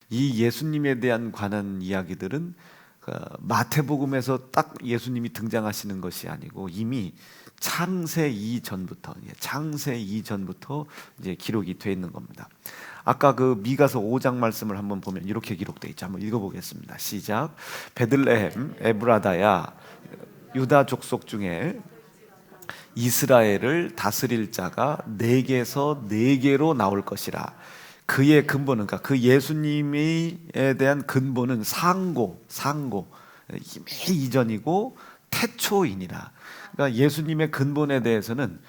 이 예수님에 대한 관한 이야기들은 마태복음에서 딱 예수님이 등장하시는 것이 아니고 이미 창세 이전부터 이제 기록이 되어 있는 겁니다. 아까 그 미가서 5장 말씀을 한번 보면 이렇게 기록되어 있죠. 한번 읽어보겠습니다. 시작. 베들레헴 에브라다야, 유다 족속 중에 이스라엘을 다스릴 자가 네개에서 네개로 나올 것이라. 그의 근본은, 그러니까 그 예수님에 대한 근본은 상고 이미 이전이고 태초이니라. 그러니까 예수님의 근본에 대해서는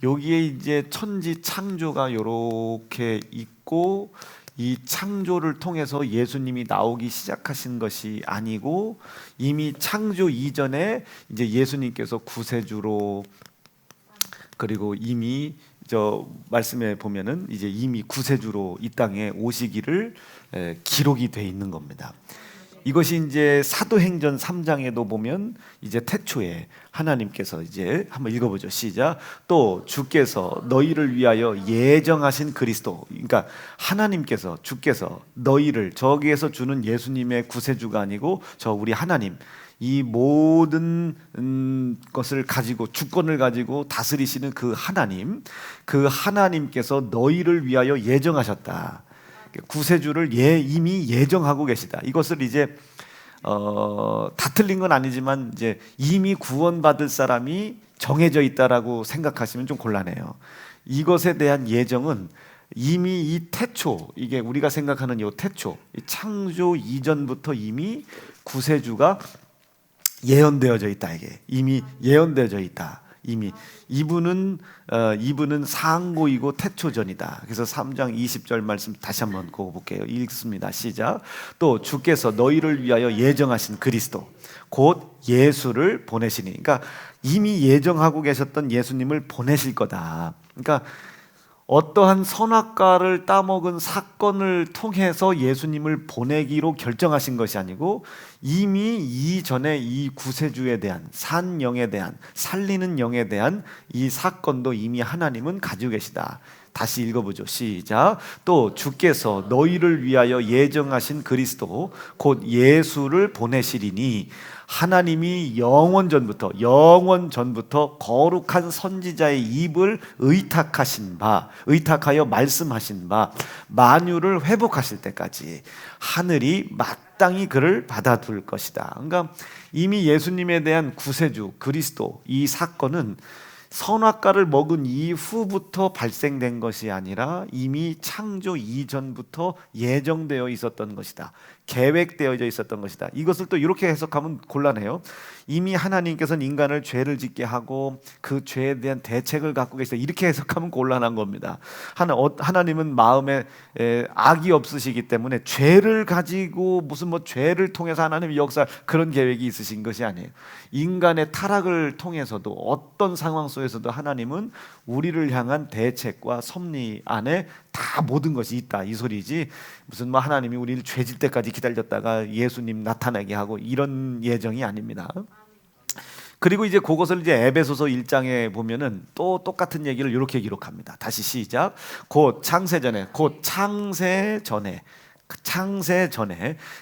여기에 이제 천지 창조가 이렇게 있고, 이 창조를 통해서 예수님이 나오기 시작하신 것이 아니고 이미 창조 이전에 이제 예수님께서 구세주로, 그리고 이미 저 말씀에 보면은 이제 이미 구세주로 이 땅에 오시기를 기록이 돼 있는 겁니다. 이것이 이제 사도행전 3장에도 보면 이제 태초에 하나님께서, 이제 한번 읽어보죠. 시작. 또 주께서 너희를 위하여 예정하신 그리스도, 그러니까 하나님께서, 주께서 너희를, 저기에서 주는 예수님의 구세주가 아니고 저 우리 하나님, 이 모든 것을 가지고, 주권을 가지고 다스리시는 그 하나님께서 너희를 위하여 예정하셨다. 구세주를 이미 예정하고 계시다. 이것을 이제 다 틀린 건 아니지만 이제 이미 구원받을 사람이 정해져 있다라고 생각하시면 좀 곤란해요. 이것에 대한 예정은 이미 이 태초, 이게 우리가 생각하는 이 태초, 이 창조 이전부터 이미 구세주가 예언되어져 있다. 이게 이미 예언되어져 있다. 이미 이분은 상고이고 태초전이다. 그래서 3장 20절 말씀 다시 한번 볼게요. 읽습니다. 시작. 또 주께서 너희를 위하여 예정하신 그리스도 곧 예수를 보내시니, 그러니까 이미 예정하고 계셨던 예수님을 보내실 거다. 그러니까 어떠한 선악과를 따먹은 사건을 통해서 예수님을 보내기로 결정하신 것이 아니고 이미 이전에 이 구세주에 대한, 산 영에 대한, 살리는 영에 대한 이 사건도 이미 하나님은 가지고 계시다. 다시 읽어보죠. 시작. 또 주께서 너희를 위하여 예정하신 그리스도 곧 예수를 보내시리니 하나님이 영원 전부터 거룩한 선지자의 입을 의탁하여 말씀하신 바 만유를 회복하실 때까지 하늘이 마땅히 그를 받아둘 것이다. 그러니까 이미 예수님에 대한 구세주 그리스도, 이 사건은 선악과를 먹은 이후부터 발생된 것이 아니라 이미 창조 이전부터 예정되어 있었던 것이다. 계획되어져 있었던 것이다. 이것을 또 이렇게 해석하면 곤란해요. 이미 하나님께서는 인간을 죄를 짓게 하고 그 죄에 대한 대책을 갖고 계시다. 이렇게 해석하면 곤란한 겁니다. 하나님은 마음에 악이 없으시기 때문에 죄를 가지고 무슨 죄를 통해서 하나님의 역사, 그런 계획이 있으신 것이 아니에요. 인간의 타락을 통해서도 어떤 상황 속에서도 하나님은 우리를 향한 대책과 섭리 안에 다 모든 것이 있다, 이 소리지. 무슨 하나님이 우리를 죄질 때까지 기다렸다가 예수님 나타나게 하고 이런 예정이 아닙니다. 그리고 이제 그것을 이제 에베소서 1장에 보면은 또 똑같은 얘기를 이렇게 기록합니다. 다시 시작. 곧 창세 전에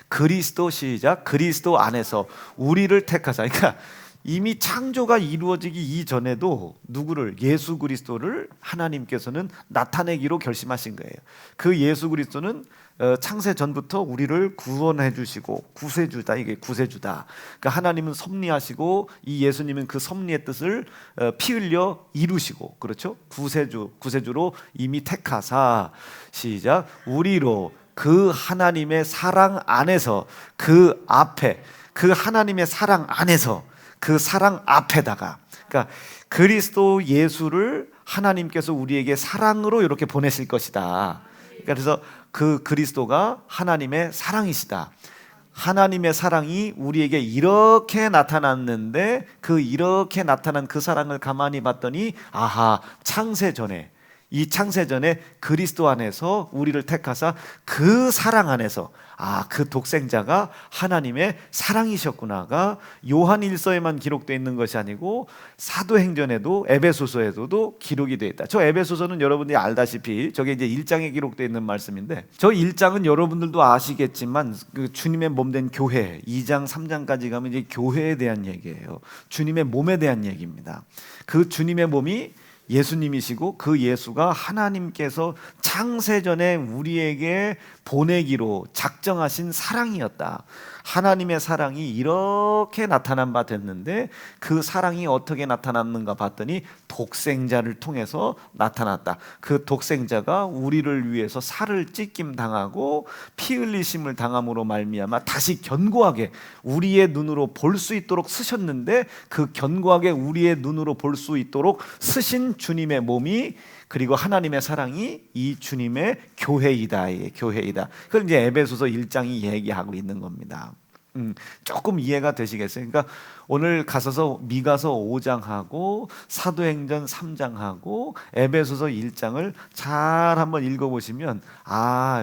그리스도, 시작, 그리스도 안에서 우리를 택하사. 그러니까 이미 창조가 이루어지기 이전에도 누구를, 예수 그리스도를 하나님께서는 나타내기로 결심하신 거예요. 그 예수 그리스도는 창세 전부터 우리를 구원해 주시고 구세주다. 이게 구세주다. 그러니까 하나님은 섭리하시고 이 예수님은 그 섭리의 뜻을 피 흘려 이루시고, 그렇죠? 구세주로 이미 택하사, 시작, 우리로 그 하나님의 사랑 안에서, 그 앞에, 그 하나님의 사랑 안에서, 그 사랑 앞에다가, 그러니까 그리스도 예수를 하나님께서 우리에게 사랑으로 이렇게 보내실 것이다. 그래서 그 그리스도가 하나님의 사랑이시다. 하나님의 사랑이 우리에게 이렇게 나타났는데, 그 이렇게 나타난 그 사랑을 가만히 봤더니, 아하, 창세 전에 이 창세전에 그리스도 안에서 우리를 택하사 그 사랑 안에서 그 독생자가 하나님의 사랑이셨구나가 요한 1서에만 기록되어 있는 것이 아니고 사도행전에도 에베소서에도 기록이 되어 있다. 저 에베소서는 여러분들이 알다시피 저게 이제 1장에 기록되어 있는 말씀인데, 저 1장은 여러분들도 아시겠지만 그 주님의 몸된 교회, 2장 3장까지 가면 이제 교회에 대한 얘기예요. 주님의 몸에 대한 얘기입니다. 그 주님의 몸이 예수님이시고 그 예수가 하나님께서 창세전에 우리에게 보내기로 작정하신 사랑이었다. 하나님의 사랑이 이렇게 나타난 바 됐는데 그 사랑이 어떻게 나타났는가 봤더니 독생자를 통해서 나타났다. 그 독생자가 우리를 위해서 살을 찢김 당하고 피 흘리심을 당함으로 말미암아 다시 견고하게 우리의 눈으로 볼 수 있도록 쓰셨는데, 그 견고하게 우리의 눈으로 볼 수 있도록 쓰신 주님의 몸이, 그리고 하나님의 사랑이 이 주님의 교회이다. 교회이다. 그걸 이제 에베소서 1장이 얘기하고 있는 겁니다. 조금 이해가 되시겠어요? 그러니까 오늘 가서서 미가서 5장하고 사도행전 3장하고 에베소서 1장을 잘 한번 읽어보시면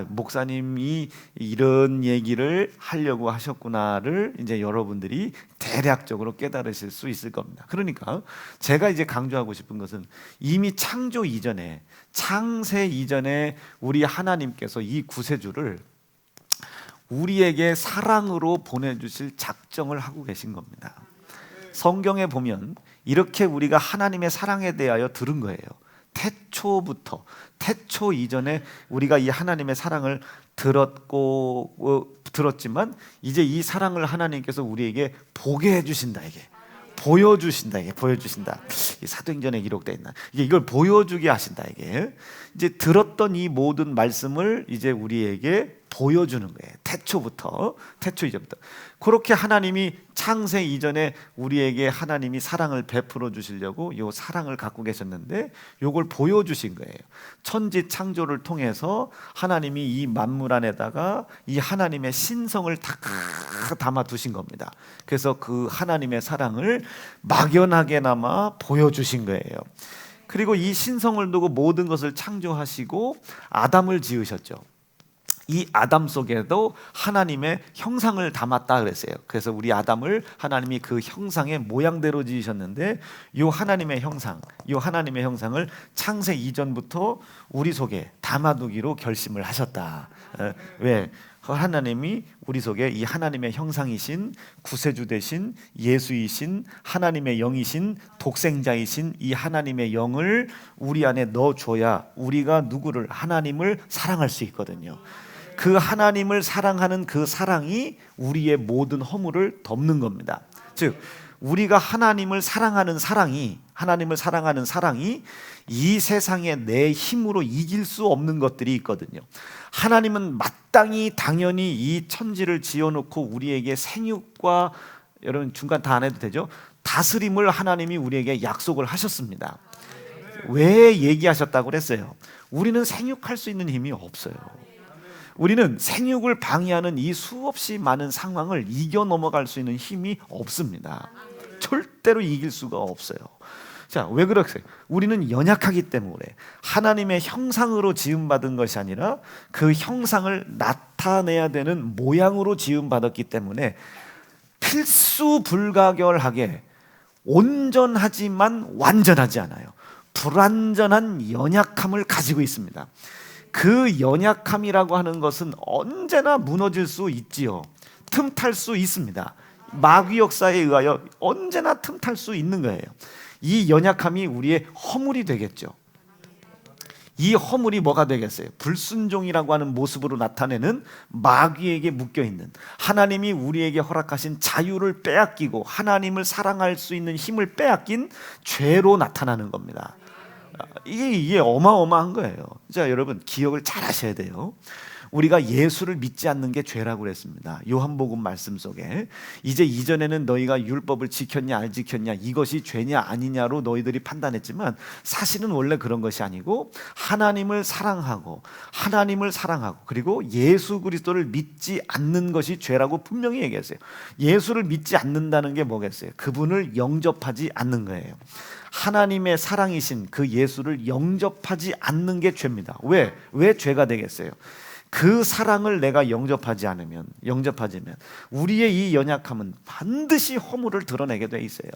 목사님이 이런 얘기를 하려고 하셨구나를 이제 여러분들이 대략적으로 깨달으실 수 있을 겁니다. 그러니까 제가 이제 강조하고 싶은 것은 이미 창조 이전에, 창세 이전에 우리 하나님께서 이 구세주를 우리에게 사랑으로 보내주실 작정을 하고 계신 겁니다. 성경에 보면 이렇게 우리가 하나님의 사랑에 대하여 들은 거예요. 태초부터, 태초 이전에 우리가 이 하나님의 사랑을 들었지만 이제 이 사랑을 하나님께서 우리에게 보게 해주신다. 이게 보여주신다. 이게 보여주신다. 이 사도행전에 기록되어 있나? 이걸 보여주게 하신다. 이게 이제 들었던 이 모든 말씀을 이제 우리에게 보여주는 거예요. 태초부터, 태초 이전부터. 그렇게 하나님이 창세 이전에 우리에게 하나님이 사랑을 베풀어 주시려고 이 사랑을 갖고 계셨는데 이걸 보여주신 거예요. 천지 창조를 통해서 하나님이 이 만물 안에다가 이 하나님의 신성을 다 담아 두신 겁니다. 그래서 그 하나님의 사랑을 막연하게나마 보여주신 거예요. 그리고 이 신성을 두고 모든 것을 창조하시고 아담을 지으셨죠. 이 아담 속에도 하나님의 형상을 담았다 그랬어요. 그래서 우리 아담을 하나님이 그 형상의 모양대로 지으셨는데 이 하나님의 형상, 이 하나님의 형상을 창세 이전부터 우리 속에 담아두기로 결심을 하셨다. 왜? 하나님이 우리 속에 이 하나님의 형상이신 구세주 되신 예수이신 하나님의 영이신 독생자이신 이 하나님의 영을 우리 안에 넣어줘야 우리가 누구를, 하나님을 사랑할 수 있거든요. 그 하나님을 사랑하는 그 사랑이 우리의 모든 허물을 덮는 겁니다. 즉 우리가 하나님을 사랑하는 사랑이 이 세상에 내 힘으로 이길 수 없는 것들이 있거든요. 하나님은 마땅히 당연히 이 천지를 지어놓고 우리에게 생육과, 여러분 중간 다 안 해도 되죠? 다스림을 하나님이 우리에게 약속을 하셨습니다. 왜 얘기하셨다고 그랬어요? 우리는 생육할 수 있는 힘이 없어요. 우리는 생육을 방해하는 이 수없이 많은 상황을 이겨 넘어갈 수 있는 힘이 없습니다. 절대로 이길 수가 없어요. 자, 왜 그렇겠어요? 우리는 연약하기 때문에 하나님의 형상으로 지음받은 것이 아니라 그 형상을 나타내야 되는 모양으로 지음받았기 때문에 필수 불가결하게 온전하지만 완전하지 않아요. 불완전한 연약함을 가지고 있습니다. 그 연약함이라고 하는 것은 언제나 무너질 수 있지요. 틈탈 수 있습니다. 마귀 역사에 의하여 언제나 틈탈 수 있는 거예요. 이 연약함이 우리의 허물이 되겠죠. 이 허물이 뭐가 되겠어요? 불순종이라고 하는 모습으로 나타내는 마귀에게 묶여있는, 하나님이 우리에게 허락하신 자유를 빼앗기고 하나님을 사랑할 수 있는 힘을 빼앗긴 죄로 나타나는 겁니다. 이게 어마어마한 거예요. 자, 여러분 기억을 잘 하셔야 돼요. 우리가 예수를 믿지 않는 게 죄라고 그랬습니다. 요한복음 말씀 속에 이제 이전에는 너희가 율법을 지켰냐 안 지켰냐 이것이 죄냐 아니냐로 너희들이 판단했지만 사실은 원래 그런 것이 아니고 하나님을 사랑하고 그리고 예수 그리스도를 믿지 않는 것이 죄라고 분명히 얘기했어요. 예수를 믿지 않는다는 게 뭐겠어요? 그분을 영접하지 않는 거예요. 하나님의 사랑이신 그 예수를 영접하지 않는 게 죄입니다. 왜 죄가 되겠어요? 그 사랑을 내가 영접하지면 우리의 이 연약함은 반드시 허물을 드러내게 돼 있어요.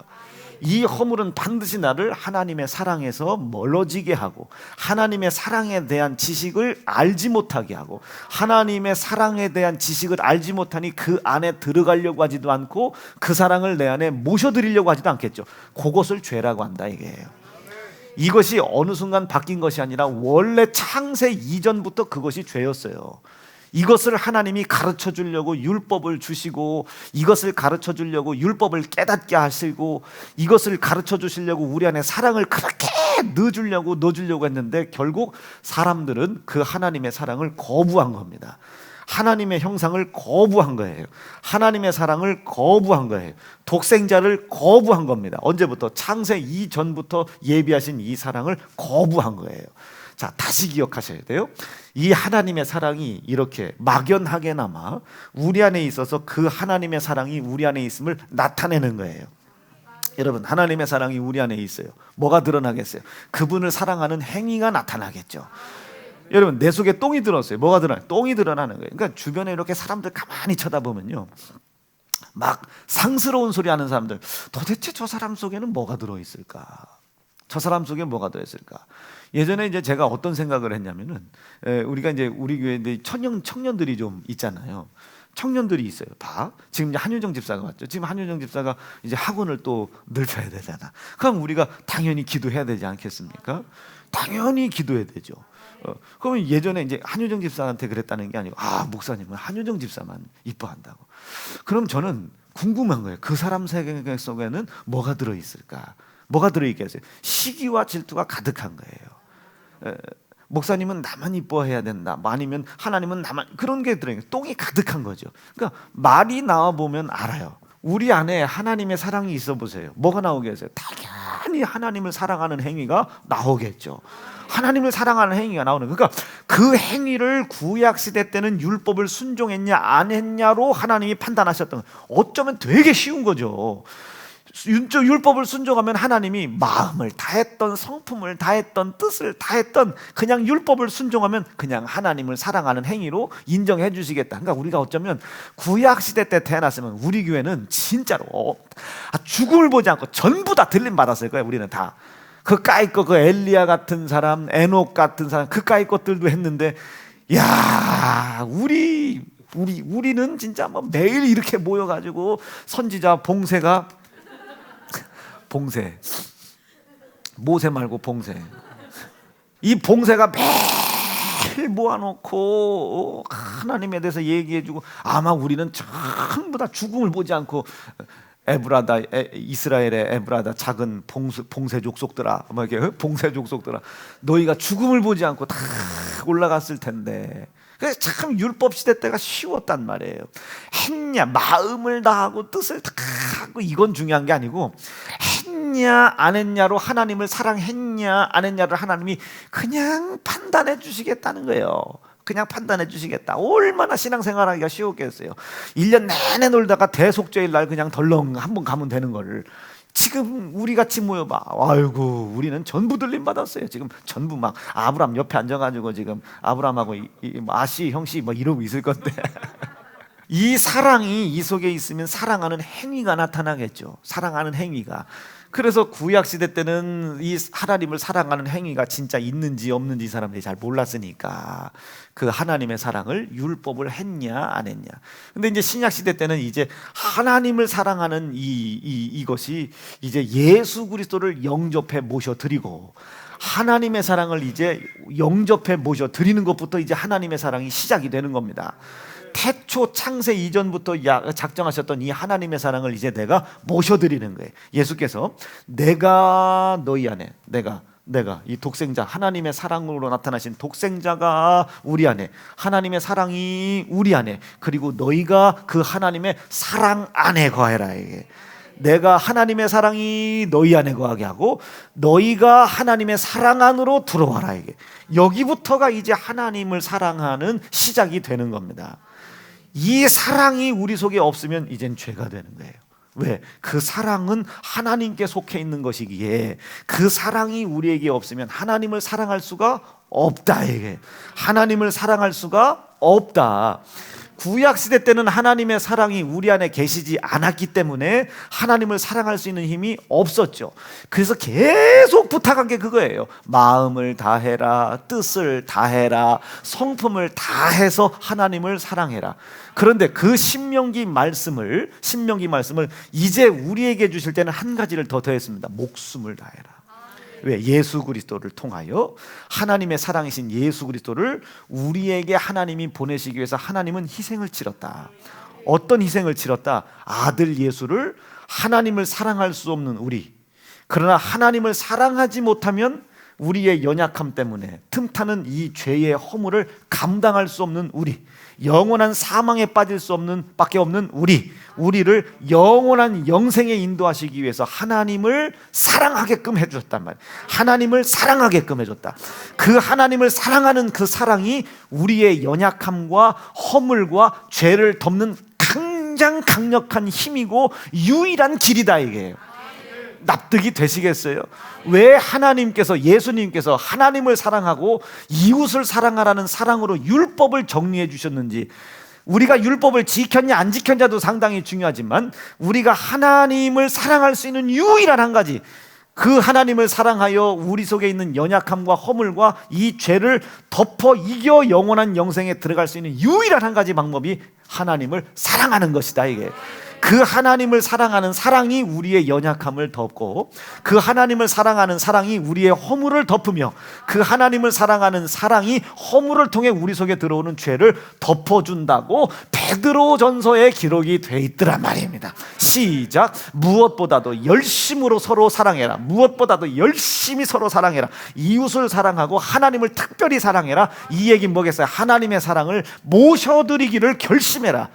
이 허물은 반드시 나를 하나님의 사랑에서 멀어지게 하고 하나님의 사랑에 대한 지식을 알지 못하게 하고 하나님의 사랑에 대한 지식을 알지 못하니 그 안에 들어가려고 하지도 않고 그 사랑을 내 안에 모셔드리려고 하지도 않겠죠. 그것을 죄라고 한다 이게요. 이것이 어느 순간 바뀐 것이 아니라 원래 창세 이전부터 그것이 죄였어요. 이것을 하나님이 가르쳐 주려고 율법을 주시고 이것을 가르쳐 주려고 율법을 깨닫게 하시고 이것을 가르쳐 주시려고 우리 안에 사랑을 그렇게 넣어주려고 했는데 결국 사람들은 그 하나님의 사랑을 거부한 겁니다. 하나님의 형상을 거부한 거예요. 하나님의 사랑을 거부한 거예요. 독생자를 거부한 겁니다. 언제부터? 창세 이전부터 예비하신 이 사랑을 거부한 거예요. 자, 다시 기억하셔야 돼요. 이 하나님의 사랑이 이렇게 막연하게나마 우리 안에 있어서 그 하나님의 사랑이 우리 안에 있음을 나타내는 거예요. 여러분, 하나님의 사랑이 우리 안에 있어요. 뭐가 드러나겠어요? 그분을 사랑하는 행위가 나타나겠죠. 여러분, 내 속에 똥이 들었어요. 뭐가 드러나요? 똥이 드러나는 거예요. 그러니까 주변에 이렇게 사람들 가만히 쳐다보면요, 막 상스러운 소리 하는 사람들, 도대체 저 사람 속에는 뭐가 들어있을까? 저 사람 속에 뭐가 들어있을까? 예전에 이제 제가 어떤 생각을 했냐면은, 우리가 이제 우리 교회에 청년들이 좀 있잖아요. 청년들이 있어요. 다 지금 이제 한유정 집사가 왔죠. 지금 한유정 집사가 이제 학원을 또 넓혀야 되잖아. 그럼 우리가 당연히 기도해야 되지 않겠습니까? 당연히 기도해야 되죠. 그러면 예전에 이제 한유정 집사한테 그랬다는 게 아니고, 목사님은 한유정 집사만 이뻐한다고. 그럼 저는 궁금한 거예요. 그 사람 세계 속에는 뭐가 들어있을까? 뭐가 들어있겠어요? 시기와 질투가 가득한 거예요. 목사님은 나만 이뻐해야 된다, 아니면 하나님은 나만, 그런 게 들어있어요. 똥이 가득한 거죠. 그러니까 말이 나와 보면 알아요. 우리 안에 하나님의 사랑이 있어 보세요. 뭐가 나오겠어요? 당연히 하나님을 사랑하는 행위가 나오겠죠. 하나님을 사랑하는 행위가 나오는, 그러니까 그 행위를 구약 시대 때는 율법을 순종했냐 안 했냐로 하나님이 판단하셨던 거예요. 어쩌면 되게 쉬운 거죠. 율법을 순종하면 하나님이 마음을 다했던, 성품을 다했던, 뜻을 다했던, 그냥 율법을 순종하면 그냥 하나님을 사랑하는 행위로 인정해 주시겠다. 그러니까 우리가 어쩌면 구약 시대 때 태어났으면 우리 교회는 진짜로 죽음을 보지 않고 전부 다 들림 받았을 거예요. 우리는 다 그까이 거, 그 엘리야 같은 사람, 에녹 같은 사람, 그까이 것들도 했는데, 야, 우리는 진짜 뭐 매일 이렇게 모여가지고 선지자 봉쇄, 모세 말고 봉쇄, 이 봉쇄가 매일 모아놓고 하나님에 대해서 얘기해주고, 아마 우리는 전부 다 죽음을 보지 않고, 이스라엘의 에브라다, 작은 봉쇄 족속들아, 뭐 이렇게 봉쇄 족속들아, 너희가 죽음을 보지 않고 다 올라갔을 텐데. 그래서 참 율법 시대 때가 쉬웠단 말이에요. 했냐, 마음을 다하고 뜻을 다 하고, 이건 중요한 게 아니고 했냐 안 했냐로 하나님을 사랑했냐 안 했냐를 하나님이 그냥 판단해 주시겠다는 거예요. 그냥 판단해 주시겠다. 얼마나 신앙생활하기가 쉬웠겠어요. 1년 내내 놀다가 대속죄일 날 그냥 덜렁 한번 가면 되는 거를 지금 우리 같이 모여봐. 아이고, 우리는 전부 들림 받았어요. 지금 전부 막 아브람 옆에 앉아가지고 지금 아브람하고 아씨 형씨 뭐 이러고 있을 건데 이 사랑이 이 속에 있으면 사랑하는 행위가 나타나겠죠. 사랑하는 행위가. 그래서 구약 시대 때는 이 하나님을 사랑하는 행위가 진짜 있는지 없는지 사람들이 잘 몰랐으니까 그 하나님의 사랑을 율법을 했냐 안 했냐. 근데 이제 신약 시대 때는 이제 하나님을 사랑하는 이것이 이제 예수 그리스도를 영접해 모셔 드리고, 하나님의 사랑을 이제 영접해 모셔 드리는 것부터 이제 하나님의 사랑이 시작이 되는 겁니다. 태초 창세 이전부터 작정하셨던 이 하나님의 사랑을 이제 내가 모셔드리는 거예요. 예수께서 내가 너희 안에, 내가 내가 이 독생자, 하나님의 사랑으로 나타나신 독생자가 우리 안에, 하나님의 사랑이 우리 안에, 그리고 너희가 그 하나님의 사랑 안에 거해라. 이게 내가 하나님의 사랑이 너희 안에 거하게 하고 너희가 하나님의 사랑 안으로 들어와라. 이게 여기부터가 이제 하나님을 사랑하는 시작이 되는 겁니다. 이 사랑이 우리 속에 없으면 이젠 죄가 되는 거예요. 왜? 그 사랑은 하나님께 속해 있는 것이기에 그 사랑이 우리에게 없으면 하나님을 사랑할 수가 없다. 이게 하나님을 사랑할 수가 없다. 구약시대 때는 하나님의 사랑이 우리 안에 계시지 않았기 때문에 하나님을 사랑할 수 있는 힘이 없었죠. 그래서 계속 부탁한 게 그거예요. 마음을 다해라, 뜻을 다해라, 성품을 다해서 하나님을 사랑해라. 그런데 그 신명기 말씀을 이제 우리에게 주실 때는 한 가지를 더 더했습니다. 목숨을 다해라. 왜? 예수 그리스도를 통하여 하나님의 사랑이신 예수 그리스도를 우리에게 하나님이 보내시기 위해서 하나님은 희생을 치렀다. 어떤 희생을 치렀다? 아들 예수를, 하나님을 사랑할 수 없는 우리, 그러나 하나님을 사랑하지 못하면 우리의 연약함 때문에 틈타는 이 죄의 허물을 감당할 수 없는 우리, 영원한 사망에 빠질 수 없는 밖에 없는 우리를 영원한 영생에 인도하시기 위해서 하나님을 사랑하게끔 해주셨단 말이에요. 하나님을 사랑하게끔 해줬다. 그 하나님을 사랑하는 그 사랑이 우리의 연약함과 허물과 죄를 덮는 가장 강력한 힘이고 유일한 길이다 이게요. 납득이 되시겠어요? 왜 하나님께서, 예수님께서 하나님을 사랑하고 이웃을 사랑하라는 사랑으로 율법을 정리해 주셨는지, 우리가 율법을 지켰냐 안 지켰냐도 상당히 중요하지만 우리가 하나님을 사랑할 수 있는 유일한 한 가지, 그 하나님을 사랑하여 우리 속에 있는 연약함과 허물과 이 죄를 덮어 이겨 영원한 영생에 들어갈 수 있는 유일한 한 가지 방법이 하나님을 사랑하는 것이다 이게. 그 하나님을 사랑하는 사랑이 우리의 연약함을 덮고, 그 하나님을 사랑하는 사랑이 우리의 허물을 덮으며, 그 하나님을 사랑하는 사랑이 허물을 통해 우리 속에 들어오는 죄를 덮어준다고 베드로전서에 기록이 돼 있더란 말입니다. 시작. 무엇보다도 열심으로 서로 사랑해라. 무엇보다도 열심히 서로 사랑해라. 이웃을 사랑하고 하나님을 특별히 사랑해라. 이 얘기는 뭐겠어요? 하나님의 사랑을 모셔드리기를 결심해라.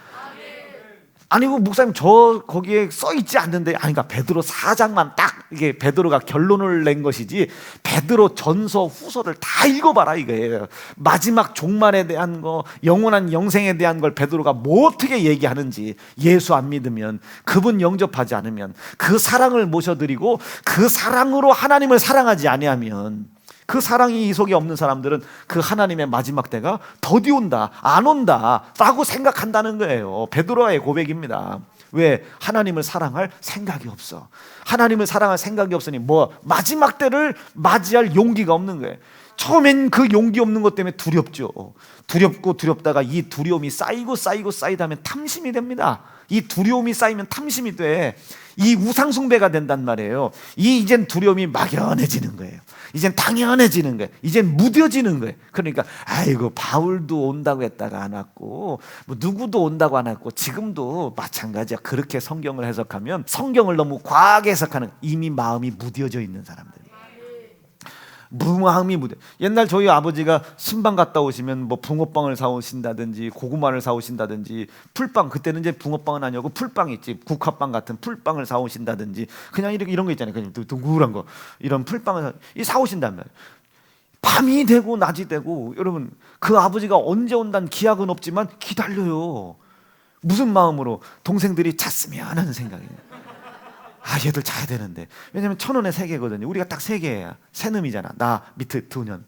아니고 목사님 저 거기에 써 있지 않는데, 아니까 베드로 4장만 딱 이게 베드로가 결론을 낸 것이지, 베드로 전서 후서를 다 읽어봐라 이거예요. 마지막 종말에 대한 거, 영원한 영생에 대한 걸 베드로가 뭐 어떻게 얘기하는지, 예수 안 믿으면, 그분 영접하지 않으면, 그 사랑을 모셔드리고 그 사랑으로 하나님을 사랑하지 아니하면, 그 사랑이 이 속에 없는 사람들은 그 하나님의 마지막 때가 더디 온다, 안 온다 라고 생각한다는 거예요. 베드로의 고백입니다. 왜? 하나님을 사랑할 생각이 없어. 하나님을 사랑할 생각이 없으니 뭐 마지막 때를 맞이할 용기가 없는 거예요. 처음엔 그 용기 없는 것 때문에 두렵죠. 두렵고 두렵다가 이 두려움이 쌓이고 쌓이다 하면 탐심이 됩니다. 이 두려움이 쌓이면 탐심이 돼. 이 우상숭배가 된단 말이에요. 이젠 두려움이 막연해지는 거예요. 이젠 당연해지는 거예요. 이젠 무뎌지는 거예요. 그러니까 아이고 바울도 온다고 했다가 안 왔고, 뭐 누구도 온다고 안 왔고, 지금도 마찬가지야. 그렇게 성경을 해석하면, 성경을 너무 과하게 해석하는, 이미 마음이 무뎌져 있는 사람들이. 무마음이 무뎌. 옛날 저희 아버지가 신방 갔다 오시면 뭐 붕어빵을 사오신다든지 고구마를 사오신다든지 풀빵, 그때는 이제 붕어빵은 아니고 풀빵 있지, 국화빵 같은 풀빵을 사오신다든지, 그냥 이런 거 있잖아요. 그냥 둥그런 거, 이런 풀빵을 사오신다면 밤이 되고 낮이 되고, 여러분 그 아버지가 언제 온다는 기약은 없지만 기다려요. 무슨 마음으로? 동생들이 잤으면 하는 생각이에요. 아, 얘들 자야 되는데. 왜냐면 1,000원에 3개거든요. 우리가 딱 3개야. 새놈이잖아. 나 밑에 2년.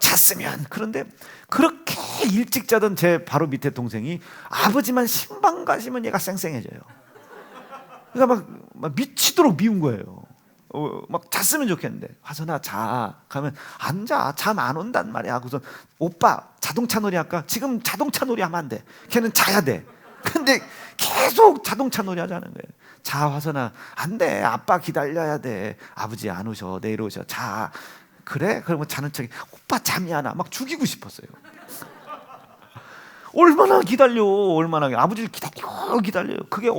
잤으면. 그런데 그렇게 일찍 자던 제 바로 밑에 동생이 아버지만 신방 가시면 얘가 쌩쌩해져요. 그러니까 막 미치도록 미운 거예요. 막 잤으면 좋겠는데, 화선아 자. 가면 안 자. 잠 안 온단 말이야. 그래서 오빠 자동차 놀이 할까? 지금 자동차 놀이 하면 안 돼. 걔는 자야 돼. 근데 계속 자동차 놀이 하자는 거예요. 자, 화선아, 안 돼. 아빠 기다려야 돼. 아버지 안 오셔. 내일 오셔. 자. 그래? 그러면 자는 척이, 오빠 잠이 안 와. 막 죽이고 싶었어요. 얼마나 기다려. 얼마나. 아버지를 기다려요. 그게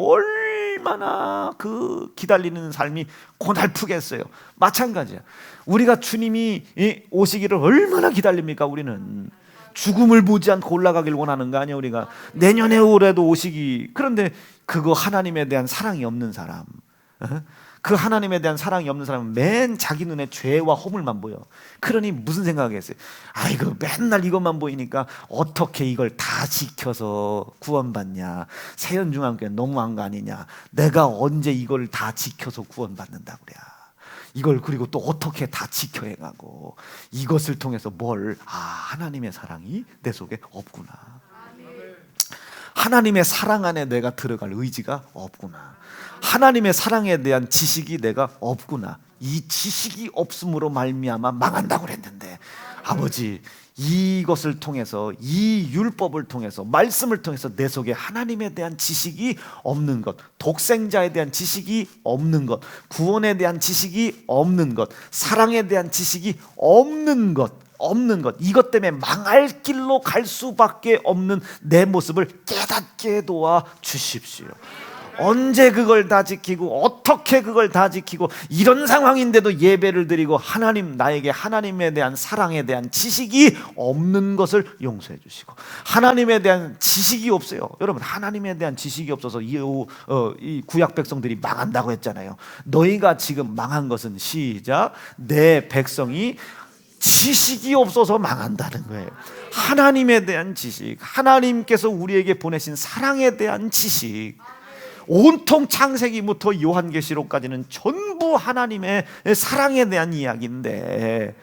얼마나 그 기다리는 삶이 고달프겠어요. 마찬가지야. 우리가 주님이 오시기를 얼마나 기다립니까? 우리는 죽음을 보지 않고 올라가길 원하는 거 아니야? 우리가 내년에 올해도 오시기. 그런데 그거 하나님에 대한 사랑이 없는 사람, 그 하나님에 대한 사랑이 없는 사람은 맨 자기 눈에 죄와 허물만 보여. 그러니 무슨 생각했어요? 아이고, 맨날 이것만 보이니까 어떻게 이걸 다 지켜서 구원받냐? 세연중앙교회 너무한 거 아니냐? 내가 언제 이걸 다 지켜서 구원받는다 그래? 이걸 그리고 또 어떻게 다 지켜 해가고 이것을 통해서 하나님의 사랑이 내 속에 없구나. 하나님의 사랑 안에 내가 들어갈 의지가 없구나. 하나님의 사랑에 대한 지식이 내가 없구나. 이 지식이 없음으로 말미암아 망한다고 그랬는데, 아버지, 이것을 통해서, 이 율법을 통해서, 말씀을 통해서 내 속에 하나님에 대한 지식이 없는 것, 독생자에 대한 지식이 없는 것, 구원에 대한 지식이 없는 것, 사랑에 대한 지식이 없는 것, 이것 때문에 망할 길로 갈 수밖에 없는 내 모습을 깨닫게 도와 주십시오. 언제 그걸 다 지키고 어떻게 그걸 다 지키고 이런 상황인데도 예배를 드리고 나에게 하나님에 대한 사랑에 대한 지식이 없는 것을 용서해 주시고, 하나님에 대한 지식이 없어요. 여러분, 하나님에 대한 지식이 없어서 이 구약 백성들이 망한다고 했잖아요. 너희가 지금 망한 것은, 시작, 내 백성이 지식이 없어서 망한다는 거예요. 하나님에 대한 지식, 하나님께서 우리에게 보내신 사랑에 대한 지식, 온통 창세기부터 요한계시록까지는 전부 하나님의 사랑에 대한 이야기인데,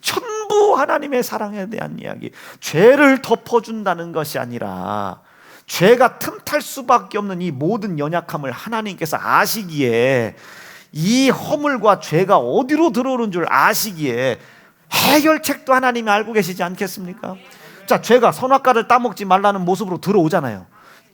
전부 하나님의 사랑에 대한 이야기. 죄를 덮어준다는 것이 아니라 죄가 틈탈 수밖에 없는 이 모든 연약함을 하나님께서 아시기에, 이 허물과 죄가 어디로 들어오는 줄 아시기에 해결책도 하나님이 알고 계시지 않겠습니까? 자, 죄가 선악과를 따먹지 말라는 모습으로 들어오잖아요.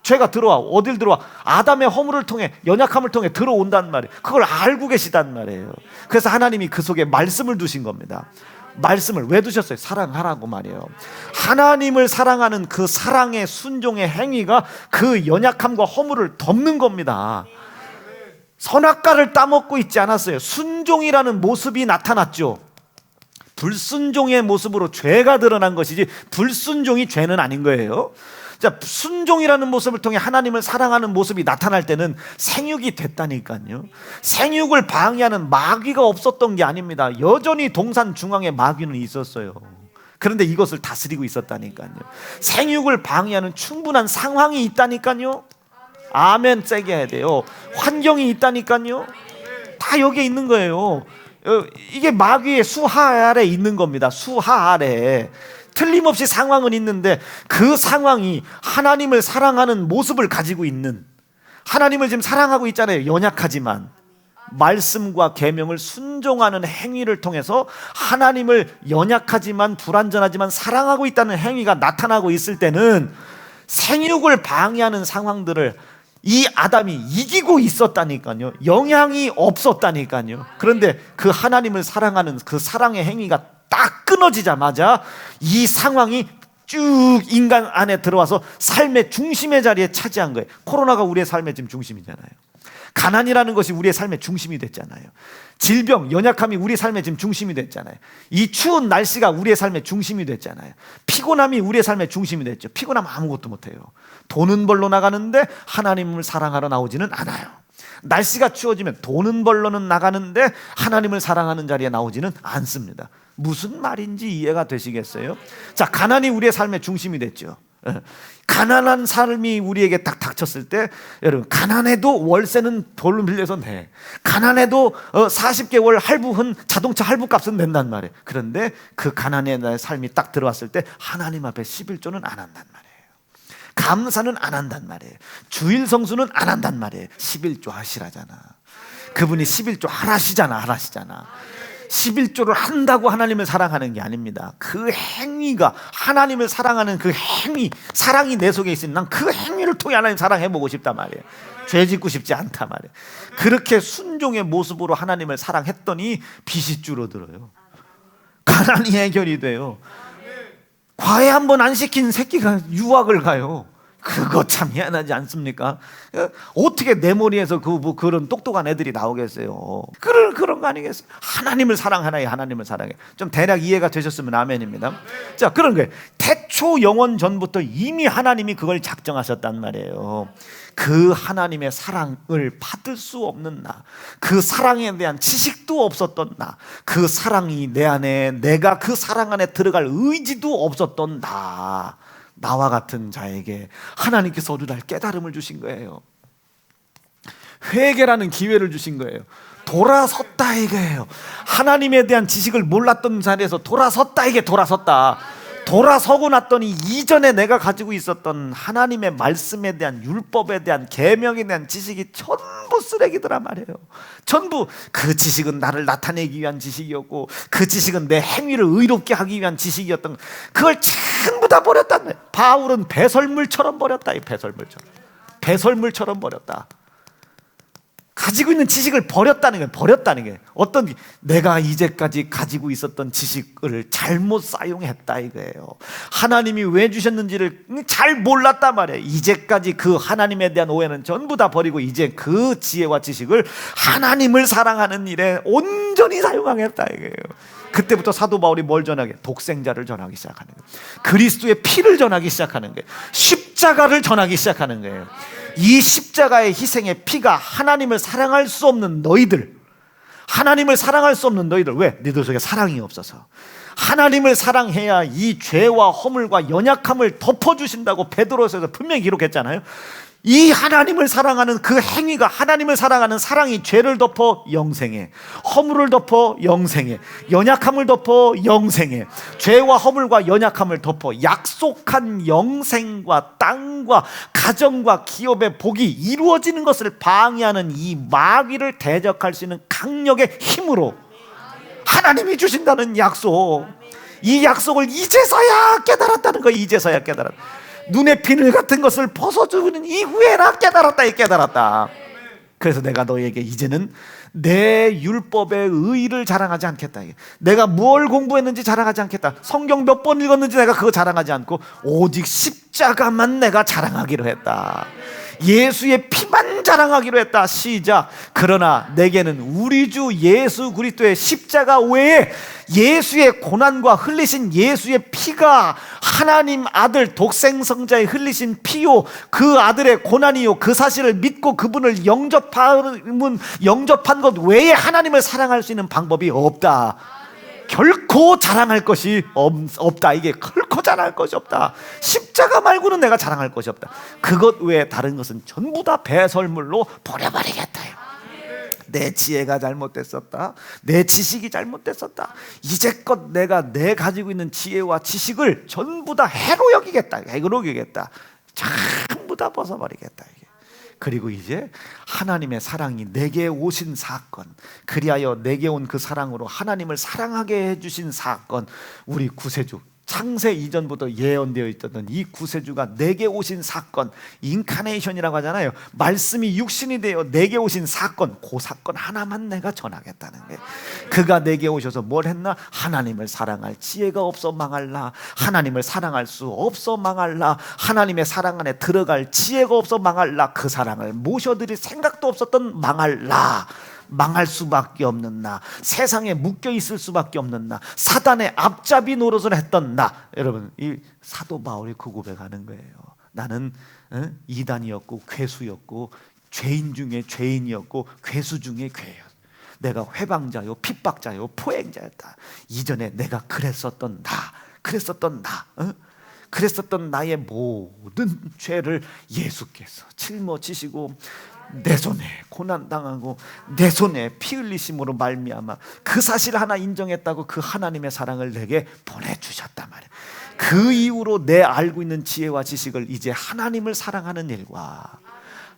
죄가 들어와. 어딜 들어와? 아담의 허물을 통해, 연약함을 통해 들어온단 말이에요. 그걸 알고 계시단 말이에요. 그래서 하나님이 그 속에 말씀을 두신 겁니다. 말씀을 왜 두셨어요? 사랑하라고 말이에요. 하나님을 사랑하는 그 사랑의 순종의 행위가 그 연약함과 허물을 덮는 겁니다. 선악과를 따먹고 있지 않았어요. 순종이라는 모습이 나타났죠. 불순종의 모습으로 죄가 드러난 것이지 불순종이 죄는 아닌 거예요. 자, 순종이라는 모습을 통해 하나님을 사랑하는 모습이 나타날 때는 생육이 됐다니까요. 생육을 방해하는 마귀가 없었던 게 아닙니다. 여전히 동산 중앙에 마귀는 있었어요. 그런데 이것을 다스리고 있었다니까요. 생육을 방해하는 충분한 상황이 있다니까요. 아멘, 세게 해야 돼요. 환경이 있다니까요. 다 여기에 있는 거예요. 이게 마귀의 수하 아래 있는 겁니다. 수하 아래. 틀림없이 상황은 있는데 그 상황이 하나님을 사랑하는 모습을 가지고 있는, 하나님을 지금 사랑하고 있잖아요. 연약하지만 말씀과 계명을 순종하는 행위를 통해서 하나님을 연약하지만 불완전하지만 사랑하고 있다는 행위가 나타나고 있을 때는 생육을 방해하는 상황들을 이 아담이 이기고 있었다니까요. 영향이 없었다니까요. 그런데 그 하나님을 사랑하는 그 사랑의 행위가 딱 끊어지자마자 이 상황이 쭉 인간 안에 들어와서 삶의 중심의 자리에 차지한 거예요. 코로나가 우리의 삶의 지금 중심이잖아요. 가난이라는 것이 우리의 삶의 중심이 됐잖아요. 질병, 연약함이 우리의 삶의 지금 중심이 됐잖아요. 이 추운 날씨가 우리의 삶의 중심이 됐잖아요. 피곤함이 우리의 삶의 중심이 됐죠. 피곤하면 아무것도 못해요. 돈은 벌러 나가는데 하나님을 사랑하러 나오지는 않아요. 날씨가 추워지면 돈은 벌러는 나가는데 하나님을 사랑하는 자리에 나오지는 않습니다. 무슨 말인지 이해가 되시겠어요? 자, 가난이 우리의 삶의 중심이 됐죠. 가난한 삶이 우리에게 딱 닥쳤을 때, 여러분, 가난해도 월세는 돌로 빌려서 내, 가난해도 40개월 할부한 자동차 할부값은 낸단 말이에요. 그런데 그 가난의 나의 삶이 딱 들어왔을 때 하나님 앞에 11조는 안 한단 말이에요. 감사는 안 한단 말이에요. 주일 성수는 안 한단 말이에요. 11조 하시라잖아. 그분이 11조 하라시잖아. 11조를 한다고 하나님을 사랑하는 게 아닙니다. 그 행위가, 하나님을 사랑하는 그 행위, 사랑이 내 속에 있으니 난 그 행위를 통해 하나님 사랑해보고 싶단 말이에요. 죄 짓고 싶지 않단 말이에요. 그렇게 순종의 모습으로 하나님을 사랑했더니 빚이 줄어들어요. 가난이 해결이 돼요. 과외 한 번 안 시킨 새끼가 유학을 가요. 그거 참 희한하지 않습니까? 어떻게 내 머리에서 그런 똑똑한 애들이 나오겠어요? 그런 거 아니겠어요? 하나님을 사랑하나요? 하나님을 사랑해. 좀 대략 이해가 되셨으면 아멘입니다. 자, 그런 거예요. 태초 영원 전부터 이미 하나님이 그걸 작정하셨단 말이에요. 그 하나님의 사랑을 받을 수 없는 나, 그 사랑에 대한 지식도 없었던 나, 그 사랑이 내 안에, 내가 그 사랑 안에 들어갈 의지도 없었던 나와 같은 자에게 하나님께서 어느 날 깨달음을 주신 거예요. 회개라는 기회를 주신 거예요. 돌아섰다 이거예요. 하나님에 대한 지식을 몰랐던 자리에서 돌아섰다, 이게 돌아섰다. 돌아서고 났더니 이전에 내가 가지고 있었던 하나님의 말씀에 대한, 율법에 대한, 계명에 대한 지식이 전부 쓰레기더란 말이에요. 전부. 그 지식은 나를 나타내기 위한 지식이었고, 그 지식은 내 행위를 의롭게 하기 위한 지식이었던, 그걸 전부 다 버렸다는 거예요. 바울은 배설물처럼 버렸다. 이 배설물처럼 버렸다. 가지고 있는 지식을 버렸다는 거예요. 버렸다는 게 어떤, 내가 이제까지 가지고 있었던 지식을 잘못 사용했다 이거예요. 하나님이 왜 주셨는지를 잘 몰랐단 말이에요. 이제까지 그 하나님에 대한 오해는 전부 다 버리고 이제 그 지혜와 지식을 하나님을 사랑하는 일에 온전히 사용하겠다 이거예요. 그때부터 사도 바울이 뭘 전하게? 독생자를 전하기 시작하는 거예요. 그리스도의 피를 전하기 시작하는 거예요. 십자가를 전하기 시작하는 거예요. 이 십자가의 희생의 피가 하나님을 사랑할 수 없는 너희들, 하나님을 사랑할 수 없는 너희들. 왜? 너희들 속에 사랑이 없어서. 하나님을 사랑해야 이 죄와 허물과 연약함을 덮어주신다고 베드로서에서 분명히 기록했잖아요. 이 하나님을 사랑하는 그 행위가, 하나님을 사랑하는 사랑이 죄를 덮어 영생해, 허물을 덮어 영생해, 연약함을 덮어 영생해, 죄와 허물과 연약함을 덮어 약속한 영생과 땅과 가정과 기업의 복이 이루어지는 것을 방해하는 이 마귀를 대적할 수 있는 강력의 힘으로 하나님이 주신다는 약속, 이 약속을 이제서야 깨달았다는 거예요. 이제서야 깨달았다. 눈에 비늘 같은 것을 벗어주는 이후에나 깨달았다. 이 깨달았다. 그래서 내가 너에게 이제는 내 율법의 의의를 자랑하지 않겠다. 내가 뭘 공부했는지 자랑하지 않겠다. 성경 몇 번 읽었는지 내가 그거 자랑하지 않고 오직 십자가만 내가 자랑하기로 했다. 예수의 피만 자랑하기로 했다. 시작. 그러나 내게는 우리 주 예수 그리스도의 십자가 외에 예수의 고난과 흘리신 예수의 피가, 하나님 아들 독생성자의 흘리신 피요, 그 아들의 고난이요, 그 사실을 믿고 그분을 영접한 것 외에 하나님을 사랑할 수 있는 방법이 없다. 결코 자랑할 것이 없다. 이게 결코 자랑할 것이 없다. 십자가 말고는 내가 자랑할 것이 없다. 그것 외에 다른 것은 전부 다 배설물로 버려버리겠다. 내 지혜가 잘못됐었다. 내 지식이 잘못됐었다. 이제껏 내가 내 가지고 있는 지혜와 지식을 전부 다 해로 여기겠다. 해로 여기겠다. 전부 다 벗어버리겠다. 그리고 이제 하나님의 사랑이 내게 오신 사건, 그리하여 내게 온 그 사랑으로 하나님을 사랑하게 해주신 사건, 우리 구세주, 창세 이전부터 예언되어 있던 이 구세주가 내게 오신 사건, 인카네이션이라고 하잖아요. 말씀이 육신이 되어 내게 오신 사건, 그 사건 하나만 내가 전하겠다는 거예요. 그가 내게 오셔서 뭘 했나? 하나님을 사랑할 지혜가 없어 망할라. 하나님을 사랑할 수 없어 망할라. 하나님의 사랑 안에 들어갈 지혜가 없어 망할라. 그 사랑을 모셔드릴 생각도 없었던 망할라. 망할 수밖에 없는 나, 세상에 묶여 있을 수밖에 없는 나, 사단의 앞잡이 노릇을 했던 나. 여러분, 이 사도 바울이 그 고백하는 거예요. 나는 이단이었고 괴수였고 죄인 중에 죄인이었고 괴수 중에 괴였어. 내가 회방자요 핍박자요 포행자였다. 이전에 내가 그랬었던 나의 모든 죄를 예수께서 짊어지시고 내 손에 고난당하고 내 손에 피 흘리심으로 말미암아 그 사실 하나 인정했다고 그 하나님의 사랑을 내게 보내주셨단 말이에요. 그 이후로 내 알고 있는 지혜와 지식을 이제 하나님을 사랑하는 일과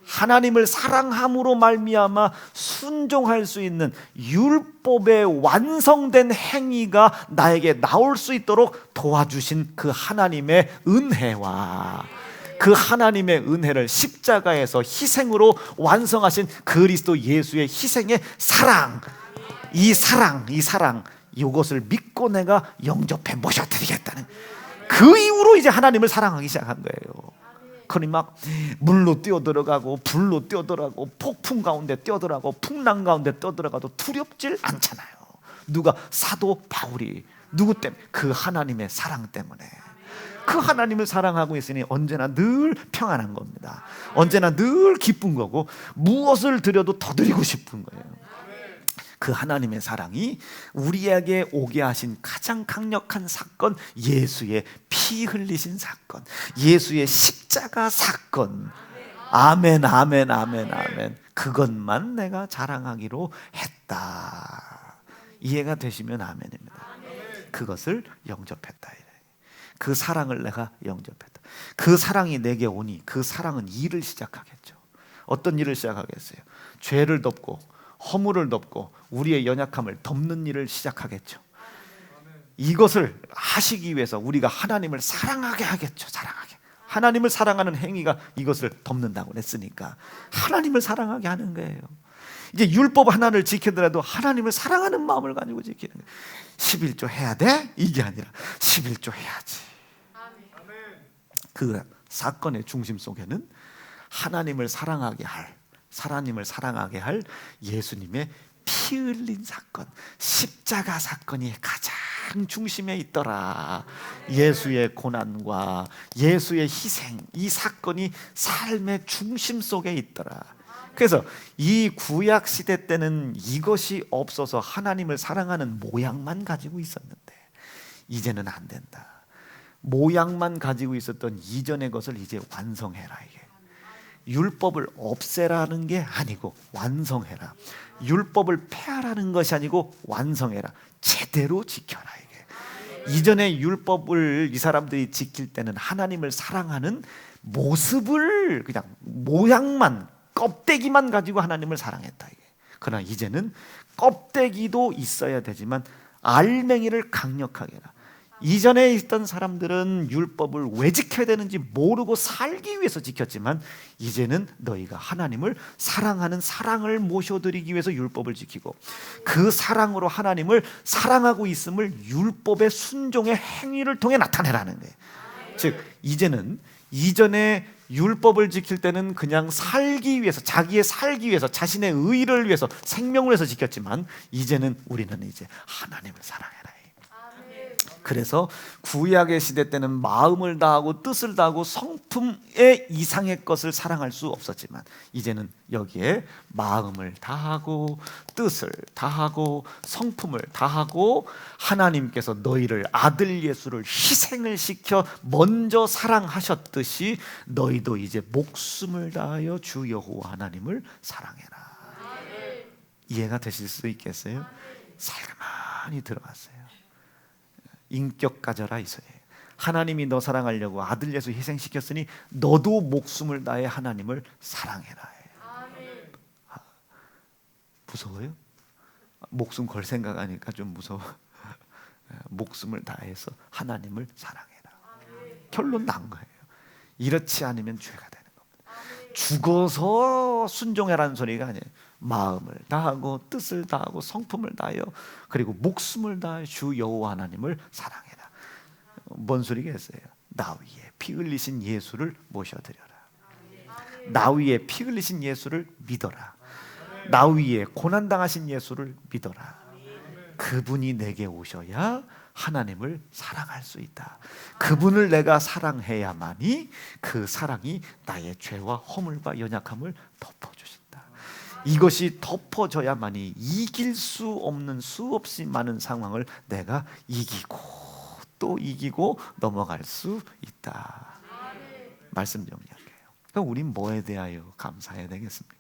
하나님을 사랑함으로 말미암아 순종할 수 있는 율법의 완성된 행위가 나에게 나올 수 있도록 도와주신 그 하나님의 은혜와 그 하나님의 은혜를 십자가에서 희생으로 완성하신 그리스도 예수의 희생의 사랑, 이 사랑 이것을 믿고 내가 영접해 모셔드리겠다는, 그 이후로 이제 하나님을 사랑하기 시작한 거예요. 그러니 막 물로 뛰어들어가고 불로 뛰어들어가고 폭풍 가운데 뛰어들어가고 풍랑 가운데 뛰어들어가도 두렵질 않잖아요. 누가? 사도 바울이. 누구 때문에? 그 하나님의 사랑 때문에. 그 하나님을 사랑하고 있으니 언제나 늘 평안한 겁니다. 언제나 늘 기쁜 거고, 무엇을 드려도 더 드리고 싶은 거예요. 그 하나님의 사랑이 우리에게 오게 하신 가장 강력한 사건, 예수의 피 흘리신 사건, 예수의 십자가 사건. 아멘, 아멘, 아멘, 아멘. 그것만 내가 자랑하기로 했다. 이해가 되시면 아멘입니다. 그것을 영접했다. 그 사랑을 내가 영접했다. 그 사랑이 내게 오니 그 사랑은 일을 시작하겠죠. 어떤 일을 시작하겠어요? 죄를 덮고 허물을 덮고 우리의 연약함을 덮는 일을 시작하겠죠. 이것을 하시기 위해서 우리가 하나님을 사랑하게 하겠죠. 사랑하게. 하나님을 사랑하는 행위가 이것을 덮는다고 했으니까 하나님을 사랑하게 하는 거예요. 이제 율법 하나를 지키더라도 하나님을 사랑하는 마음을 가지고 지키는 거예요. 11조 해야 돼? 이게 아니라 11조 해야지. 그 사건의 중심 속에는 하나님을 사랑하게 할 예수님의 피 흘린 사건, 십자가 사건이 가장 중심에 있더라. 예수의 고난과 예수의 희생, 이 사건이 삶의 중심 속에 있더라. 그래서 이 구약 시대 때는 이것이 없어서 하나님을 사랑하는 모양만 가지고 있었는데 이제는 안 된다. 모양만 가지고 있었던 이전의 것을 이제 완성해라. 이게 율법을 없애라는 게 아니고 완성해라. 율법을 폐하라는 것이 아니고 완성해라. 제대로 지켜라. 이게 이전의 율법을 이 사람들이 지킬 때는 하나님을 사랑하는 모습을 그냥 모양만, 껍데기만 가지고 하나님을 사랑했다. 이게. 그러나 이제는 껍데기도 있어야 되지만 알맹이를 강력하게 해라. 이전에 있던 사람들은 율법을 왜 지켜야 되는지 모르고 살기 위해서 지켰지만 이제는 너희가 하나님을 사랑하는 사랑을 모셔드리기 위해서 율법을 지키고 그 사랑으로 하나님을 사랑하고 있음을 율법의 순종의 행위를 통해 나타내라는 거예요. 즉 이제는 이전에 율법을 지킬 때는 그냥 살기 위해서, 자기의 살기 위해서, 자신의 의를 위해서, 생명을 위해서 지켰지만 이제는 우리는 이제 하나님을 사랑해라. 그래서 구약의 시대 때는 마음을 다하고 뜻을 다하고 성품의 이상의 것을 사랑할 수 없었지만 이제는 여기에 마음을 다하고 뜻을 다하고 성품을 다하고 하나님께서 너희를 아들 예수를 희생을 시켜 먼저 사랑하셨듯이 너희도 이제 목숨을 다하여 주 여호와 하나님을 사랑해라. 이해가 되실 수 있겠어요? 살가만히 들어갔어요. 인격 가져라 이소예요. 하나님이 너 사랑하려고 아들 예수 희생시켰으니 너도 목숨을 다해 하나님을 사랑해라. 무서워요? 목숨 걸 생각하니까 좀 무서워. 목숨을 다해서 하나님을 사랑해라. 결론 난 거예요. 이렇지 않으면 죄가 되는 겁니다. 죽어서 순종해라는 소리가 아니에요. 마음을 다하고 뜻을 다하고 성품을 다하여 그리고 목숨을 다해 주 여호와 하나님을 사랑해라. 뭔 소리겠어요? 나 위에 피 흘리신 예수를 모셔드려라. 나 위에 피 흘리신 예수를 믿어라. 나 위에 고난당하신 예수를 믿어라. 그분이 내게 오셔야 하나님을 사랑할 수 있다. 그분을 내가 사랑해야만이 그 사랑이 나의 죄와 허물과 연약함을 덮어주신다. 이것이 덮어져야만이 이길 수 없는 수없이 많은 상황을 내가 이기고 또 이기고 넘어갈 수 있다. 말씀 정리할게요. 그럼 우린 뭐에 대하여 감사해야 되겠습니까?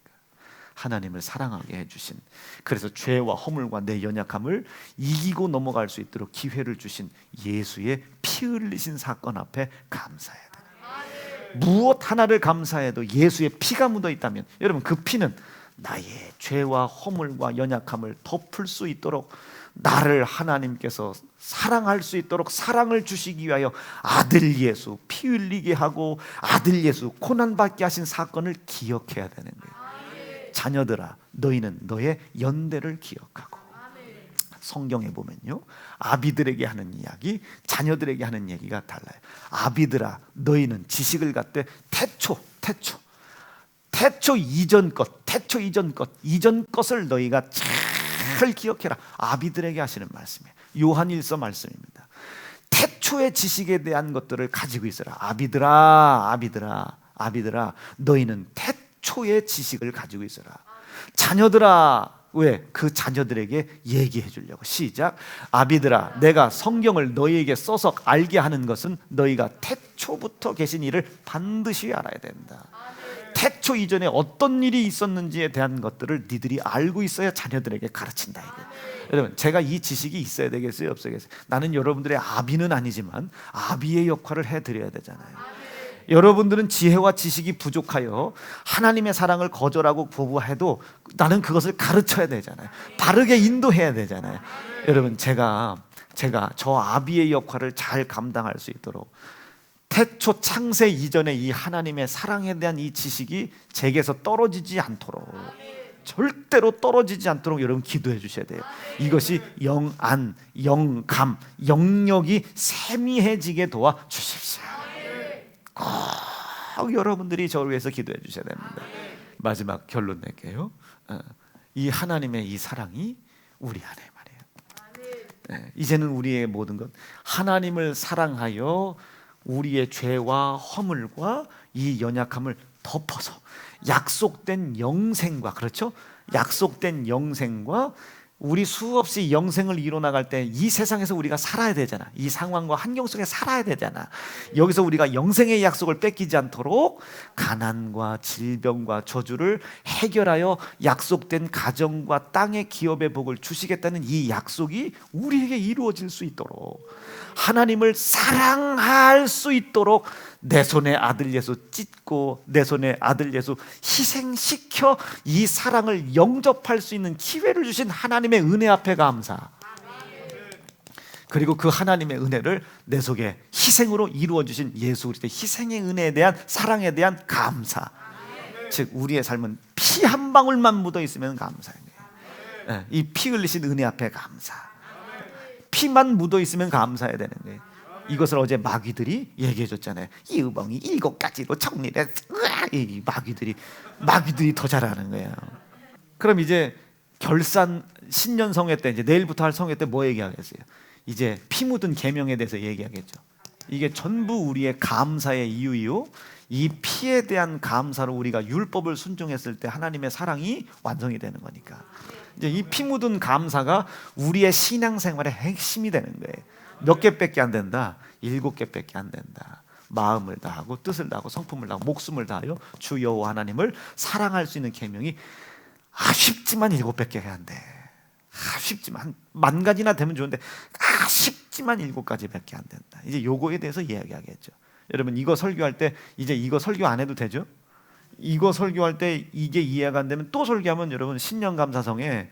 하나님을 사랑하게 해주신, 그래서 죄와 허물과 내 연약함을 이기고 넘어갈 수 있도록 기회를 주신 예수의 피 흘리신 사건 앞에 감사해야 돼요. 무엇 하나를 감사해도 예수의 피가 묻어 있다면 여러분 그 피는 나의 죄와 허물과 연약함을 덮을 수 있도록 나를 하나님께서 사랑할 수 있도록 사랑을 주시기 위하여 아들 예수 피 흘리게 하고 아들 예수 고난받게 하신 사건을 기억해야 되는 거예요. 자녀들아 너희는 너의 연대를 기억하고 성경에 보면요, 아비들에게 하는 이야기, 자녀들에게 하는 얘기가 달라요. 아비들아, 너희는 지식을 갖되 태초 이전 것을 너희가 잘 기억해라. 아비들에게 하시는 말씀이에요. 요한일서 말씀입니다. 태초의 지식에 대한 것들을 가지고 있어라. 아비들아, 너희는 태초의 지식을 가지고 있어라. 자녀들아, 왜? 그 자녀들에게 얘기해 주려고. 시작. 아비들아, 내가 성경을 너희에게 써서 알게 하는 것은 너희가 태초부터 계신 일을 반드시 알아야 된다. 태초 이전에 어떤 일이 있었는지에 대한 것들을 니들이 알고 있어야 자녀들에게 가르친다. 여러분, 제가 이 지식이 있어야 되겠어요, 없어야겠어요? 나는 여러분들의 아비는 아니지만 아비의 역할을 해드려야 되잖아요. 여러분들은 지혜와 지식이 부족하여 하나님의 사랑을 거절하고 거부해도 나는 그것을 가르쳐야 되잖아요. 바르게 인도해야 되잖아요. 여러분, 제가 저 아비의 역할을 잘 감당할 수 있도록 태초 창세 이전에 이 하나님의 사랑에 대한 이 지식이 제게서 떨어지지 않도록, 절대로 떨어지지 않도록 여러분 기도해 주셔야 돼요. 이것이 영안, 영감, 영역이 세미해지게 도와 주십시오. 꼭 여러분들이 저를 위해서 기도해 주셔야 됩니다. 마지막 결론 낼게요. 이 하나님의 이 사랑이 우리 안에 말이에요. 이제는 우리의 모든 것, 하나님을 사랑하여 우리의 죄와 허물과 이 연약함을 덮어서 약속된 영생과, 그렇죠? 약속된 영생과 우리 수없이 영생을 이뤄나갈 때 이 세상에서 우리가 살아야 되잖아. 이 상황과 환경 속에 살아야 되잖아. 여기서 우리가 영생의 약속을 뺏기지 않도록 가난과 질병과 저주를 해결하여 약속된 가정과 땅의 기업의 복을 주시겠다는 이 약속이 우리에게 이루어질 수 있도록, 하나님을 사랑할 수 있도록 내 손에 아들 예수 찢고 내 손에 아들 예수 희생시켜 이 사랑을 영접할 수 있는 기회를 주신 하나님의 은혜 앞에 감사, 그리고 그 하나님의 은혜를 내 속에 희생으로 이루어 주신 예수 그리스도의 희생의 은혜에 대한, 사랑에 대한 감사. 즉 우리의 삶은 피 한 방울만 묻어 있으면 감사해요. 이 피 흘리신 은혜 앞에 감사. 피만 묻어 있으면 감사해야 되는 거예요. 이것을 어제 마귀들이 얘기해 줬잖아요. 이 의봉이 7가지로 정리를, 이 마귀들이 더 잘하는 거예요. 그럼 이제 결산 신년 성회 때, 이제 내일부터 할 성회 때 뭐 얘기하겠어요? 이제 피 묻은 계명에 대해서 얘기하겠죠. 이게 전부 우리의 감사의 이유이요, 이 피에 대한 감사로 우리가 율법을 순종했을 때 하나님의 사랑이 완성이 되는 거니까, 이제 이 피 묻은 감사가 우리의 신앙생활의 핵심이 되는 거예요. 몇 개밖에 안 된다? 7개밖에 안 된다. 마음을 다하고 뜻을 다하고 성품을 다하고 목숨을 다하여 주 여호와 하나님을 사랑할 수 있는 계명이 쉽지만 7개밖에 안 돼. 쉽지만 10,000가지나 되면 좋은데 쉽지만 7가지밖에 안 된다. 이제 요거에 대해서 이야기하겠죠. 여러분, 이거 설교할 때 이제 이거 설교 안 해도 되죠? 이거 설교할 때 이게 이해가 안 되면 또 설교하면 여러분 신년감사성에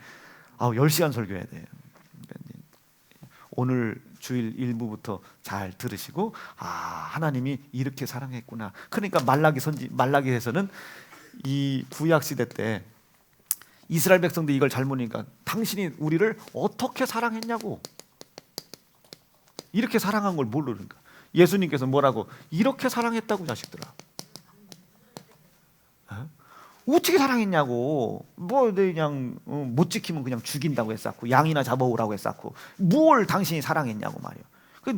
10시간 설교해야 돼요. 오늘 주일 일부부터 잘 들으시고, 하나님이 이렇게 사랑했구나. 그러니까 말라기에서는 이 구약 시대 때 이스라엘 백성들이 이걸 잘 모르니까 당신이 우리를 어떻게 사랑했냐고, 이렇게 사랑한 걸 모르니까 예수님께서 뭐라고, 이렇게 사랑했다고 자식들아. 어떻게 사랑했냐고. 그냥 못 지키면 그냥 죽인다고 했었고, 양이나 잡아오라고 했었고, 뭘 당신이 사랑했냐고 말이에요.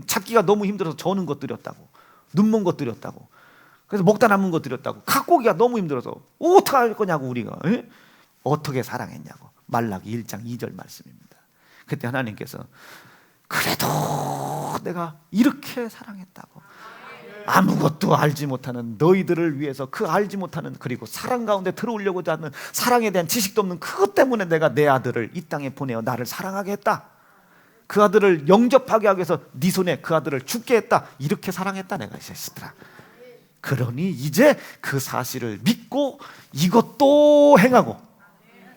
잡기가 너무 힘들어서 저는 것 드렸다고, 눈먼 것 드렸다고, 그래서 먹다 남은 것 드렸다고, 갖고기가 너무 힘들어서 어떻게 할 거냐고 우리가. 어떻게 사랑했냐고. 말라기 1장 2절 말씀입니다. 그때 하나님께서 그래도 내가 이렇게 사랑했다고, 아무것도 알지 못하는 너희들을 위해서, 그 알지 못하는, 그리고 사랑 가운데 들어오려고자 하는 사랑에 대한 지식도 없는 그것 때문에 내가 내 아들을 이 땅에 보내어 나를 사랑하게 했다. 그 아들을 영접하게 하기 위해서 네 손에 그 아들을 죽게 했다. 이렇게 사랑했다 내가, 이 자식들아. 그러니 이제 그 사실을 믿고 이것도 행하고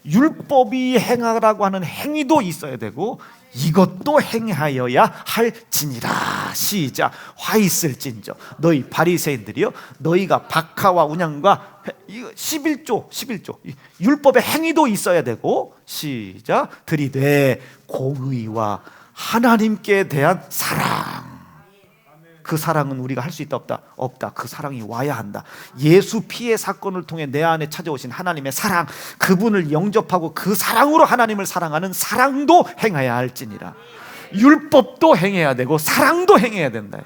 율법이 행하라고 하는 행위도 있어야 되고 이것도 행하여야 할지니라. 시작. 화 있을진저 너희 바리새인들이여, 너희가 박하와 운양과 11조 율법의 행위도 있어야 되고, 시작. 들이되 공의와 하나님께 대한 사랑. 그 사랑은 우리가 할 수 있다 없다? 없다. 그 사랑이 와야 한다. 예수 피의 사건을 통해 내 안에 찾아오신 하나님의 사랑, 그분을 영접하고 그 사랑으로 하나님을 사랑하는 사랑도 행해야 할지니라. 율법도 행해야 되고 사랑도 행해야 된다.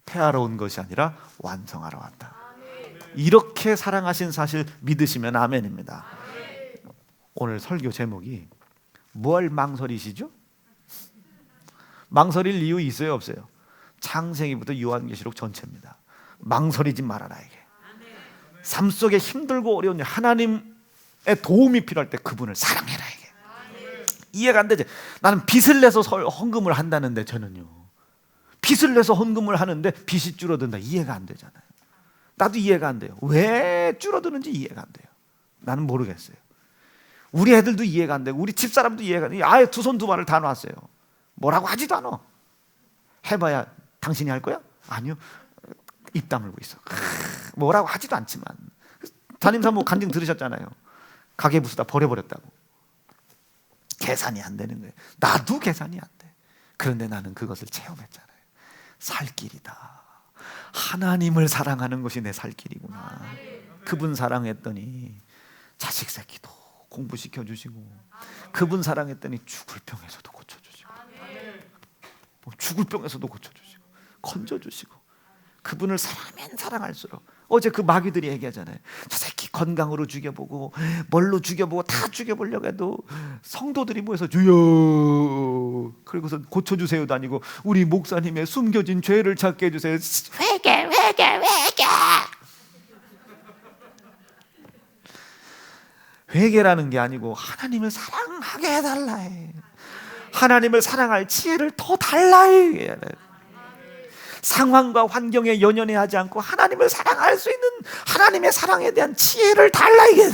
폐하러 온 것이 아니라 완성하러 왔다. 이렇게 사랑하신 사실 믿으시면 아멘입니다. 오늘 설교 제목이 뭘 망설이시죠? 망설일 이유 있어요 없어요? 창세기부터 요한계시록 전체입니다. 망설이지 말아라. 이게 삶 속에 힘들고 어려운 일, 하나님의 도움이 필요할 때 그분을 사랑해라. 이게 이해가 안 되지. 나는 빚을 내서 헌금을 한다는데, 저는요 빚을 내서 헌금을 하는데 빚이 줄어든다. 이해가 안 되잖아요. 나도 이해가 안 돼요. 왜 줄어드는지 이해가 안 돼요. 나는 모르겠어요. 우리 애들도 이해가 안 되고 우리 집사람도 이해가 안 돼요. 아예 두 손 두 발을 다 놨어요. 뭐라고 하지도 않아. 해봐야 당신이 할 거야? 아니요. 입 다물고 있어. 뭐라고 하지도 않지만. 담임사모 간증 들으셨잖아요. 가계 부수다 버려버렸다고. 계산이 안 되는 거예요. 나도 계산이 안 돼. 그런데 나는 그것을 체험했잖아요. 살 길이다. 하나님을 사랑하는 것이 내 살 길이구나. 그분 사랑했더니 자식 새끼도 공부시켜 주시고, 그분 사랑했더니 죽을 병에서도 고쳐주시고, 죽을 병에서도 고쳐주시고, 건져주시고, 그분을 사랑하면 사랑할수록, 어제 그 마귀들이 얘기하잖아요. 저 새끼 건강으로 죽여보고 뭘로 죽여보고 다 죽여보려고 해도 성도들이 모여서 주여, 그리고서 고쳐주세요도 아니고 우리 목사님의 숨겨진 죄를 찾게 해주세요. 회개. 회개라는 게 아니고 하나님을 사랑하게 해달라 해. 하나님을 사랑할 지혜를 더 달라 해. 상황과 환경에 연연해하지 않고 하나님을 사랑할 수 있는 하나님의 사랑에 대한 지혜를 달라. 이게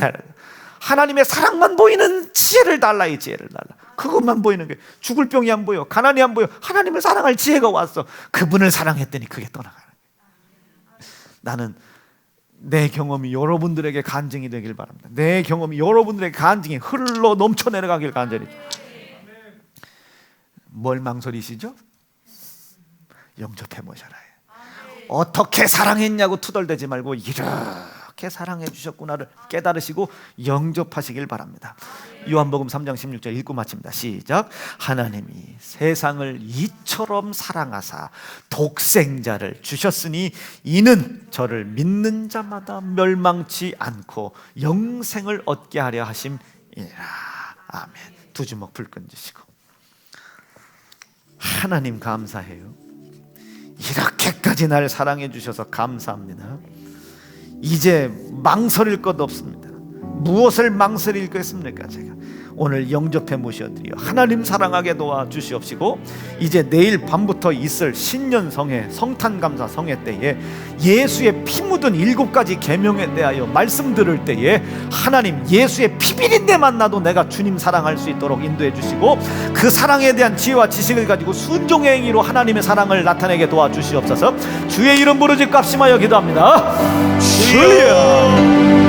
하나님의 사랑만 보이는 지혜를 달라. 이 지혜를 달라. 그것만 보이는 게, 죽을 병이 안 보여, 가난이 안 보여. 하나님을 사랑할 지혜가 왔어. 그분을 사랑했더니 그게 떠나가는 거야. 나는 내 경험이 여러분들에게 간증이 되길 바랍니다. 내 경험이 여러분들에게 간증이 흘러 넘쳐 내려가길 간절히. 뭘 망설이시죠? 영접해 보셔라. 어떻게 사랑했냐고 투덜대지 말고 이렇게 사랑해 주셨구나를 깨달으시고 영접하시길 바랍니다. 요한복음 3장 16절 읽고 마칩니다. 시작. 하나님이 세상을 이처럼 사랑하사 독생자를 주셨으니 이는 저를 믿는 자마다 멸망치 않고 영생을 얻게 하려 하심이라. 아멘. 두 주먹 불끈 쥐시고, 하나님 감사해요. 이렇게까지 날 사랑해 주셔서 감사합니다. 이제 망설일 것 없습니다. 무엇을 망설일 것입니까? 제가 오늘 영접해 모셔드려 하나님 사랑하게 도와주시옵시고, 이제 내일 밤부터 있을 신년성회 성탄감사 성회 때에 예수의 피 묻은 7가지 계명에 대하여 말씀 들을 때에 하나님 예수의 피비린내 만나도 내가 주님 사랑할 수 있도록 인도해 주시고, 그 사랑에 대한 지혜와 지식을 가지고 순종의 행위로 하나님의 사랑을 나타내게 도와주시옵소서. 주의 이름 부르짖고 합심하여 기도합니다. 주여.